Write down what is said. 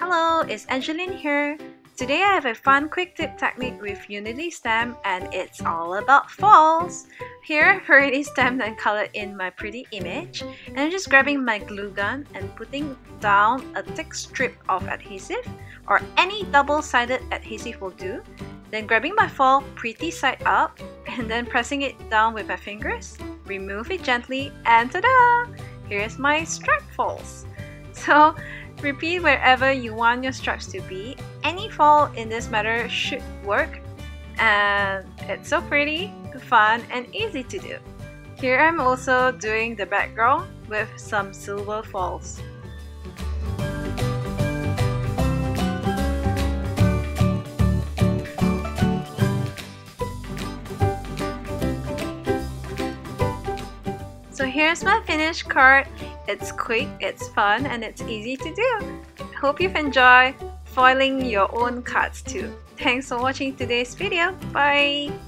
Hello, it's Angeline here. Today I have a fun quick tip technique with Unity stamp and it's all about falls. Here I've already stamped and colored in my pretty image and I'm just grabbing my glue gun and putting down a thick strip of adhesive or any double-sided adhesive will do. Then grabbing my fall pretty side up and then pressing it down with my fingers, remove it gently and ta-da! Here's my stripe falls. So repeat wherever you want your stripes to be. Any fall in this matter should work and it's so pretty, fun and easy to do. Here I'm also doing the background with some silver falls. So here's my finished card. It's quick, it's fun, and it's easy to do. Hope you've enjoyed foiling your own cards too. Thanks for watching today's video. Bye!